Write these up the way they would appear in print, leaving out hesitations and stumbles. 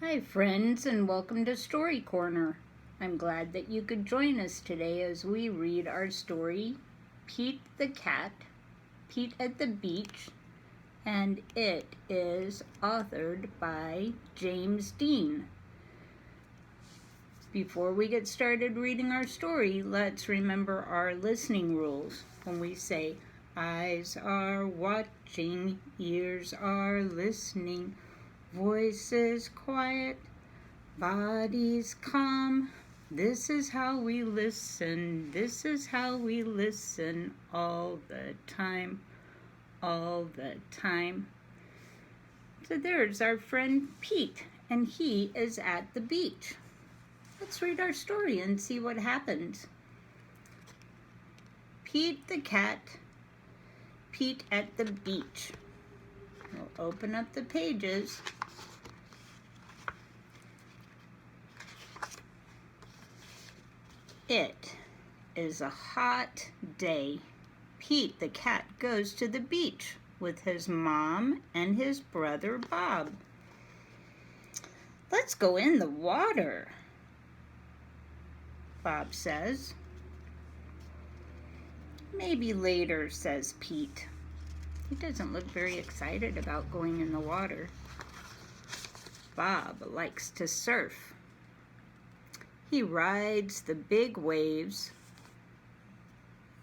Hi, friends, and welcome to Story Corner. I'm glad that you could join us today as we read our story, Pete the Cat, Pete at the Beach, and it is authored by James Dean. Before we get started reading our story, let's remember our listening rules. When we say, eyes are watching, ears are listening, voices quiet, bodies calm. This is how we listen. This is how we listen all the time. All the time. So there's our friend Pete, and he is at the beach. Let's read our story and see what happens. Pete the Cat, Pete at the Beach. We'll open up the pages. It is a hot day. Pete the cat goes to the beach with his mom and his brother Bob. Let's go in the water, Bob says. Maybe later, says Pete. He doesn't look very excited about going in the water. Bob likes to surf. He rides the big waves.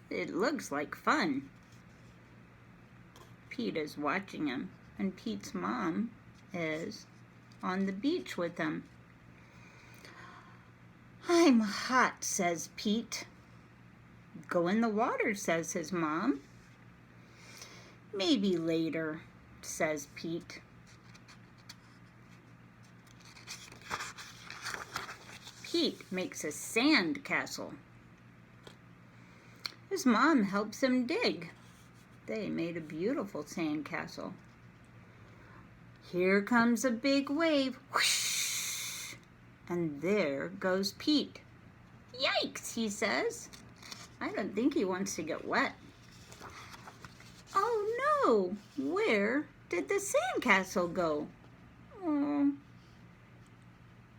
It looks like fun. Pete is watching him, and Pete's mom is on the beach with him. I'm hot, says Pete. Go in the water, says his mom. Maybe later, says Pete. Pete makes a sand castle. His mom helps him dig. They made a beautiful sand castle. Here comes a big wave. Whoosh! And there goes Pete. Yikes, he says. I don't think he wants to get wet. Oh no, where did the sand castle go? Oh,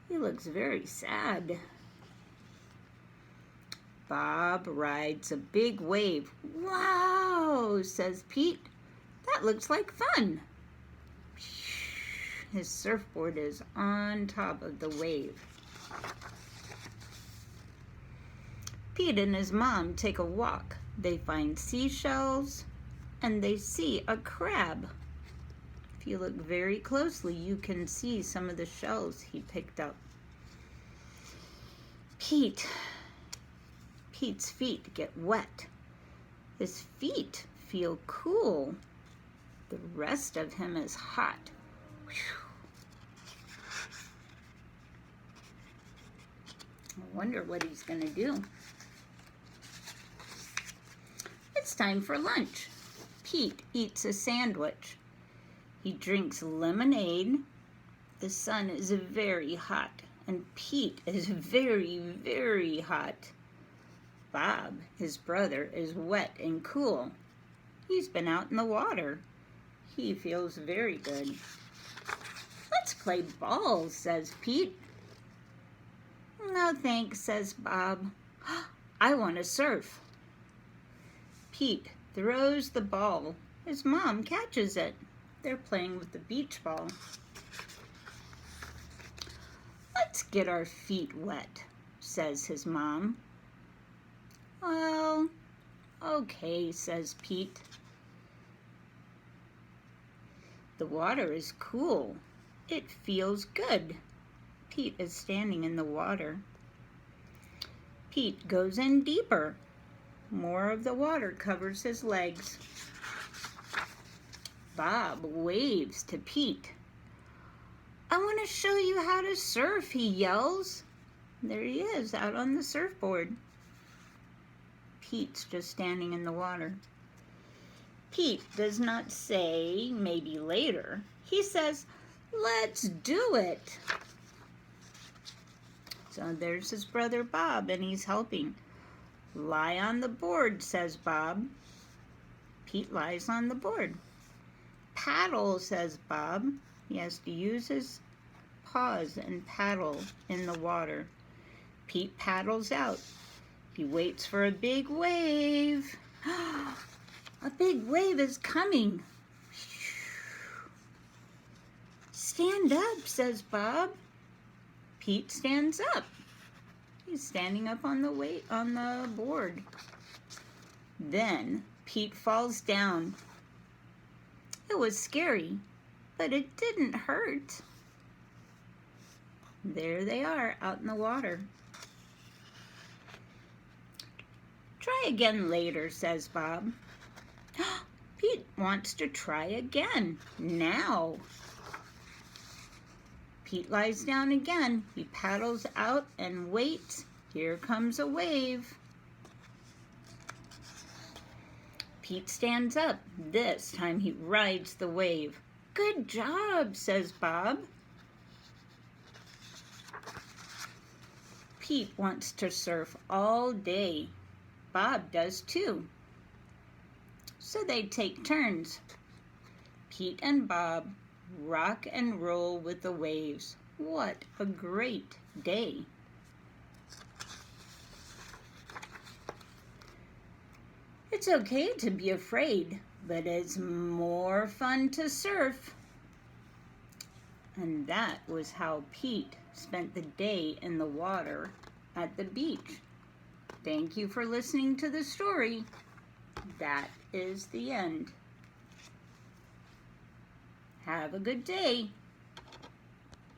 he looks very sad. Bob rides a big wave. Wow, says Pete. That looks like fun. His surfboard is on top of the wave. Pete and his mom take a walk. They find seashells and they see a crab. If you look very closely, you can see some of the shells he picked up. Pete's feet get wet. His feet feel cool. The rest of him is hot. I wonder what he's going to do. It's time for lunch. Pete eats a sandwich. He drinks lemonade. The sun is very hot, and Pete is very, very hot. Bob, his brother, is wet and cool. He's been out in the water. He feels very good. Let's play ball, says Pete. No thanks, says Bob. I want to surf. Pete throws the ball. His mom catches it. They're playing with the beach ball. Let's get our feet wet, says his mom. Well, okay, says Pete. The water is cool. It feels good. Pete is standing in the water. Pete goes in deeper. More of the water covers his legs. Bob waves to Pete. I want to show you how to surf, he yells. There he is, out on the surfboard. Pete's just standing in the water. Pete does not say maybe later. He says, let's do it. So there's his brother Bob, and he's helping. Lie on the board, says Bob. Pete lies on the board. Paddle, says Bob. He has to use his pause and paddle in the water. Pete paddles out. He waits for a big wave. A big wave is coming. Stand up, says Bob. Pete stands up. He's standing up on the board. Then Pete falls down. It was scary, but it didn't hurt. There they are out in the water. Try again later, says Bob. Pete wants to try again, now. Pete lies down again. He paddles out and waits. Here comes a wave. Pete stands up. This time he rides the wave. Good job, says Bob. Pete wants to surf all day. Bob does too. So they take turns. Pete and Bob rock and roll with the waves. What a great day. It's okay to be afraid, but it's more fun to surf. And that was how Pete spent the day in the water at the beach. Thank you for listening to the story. That is the end. Have a good day.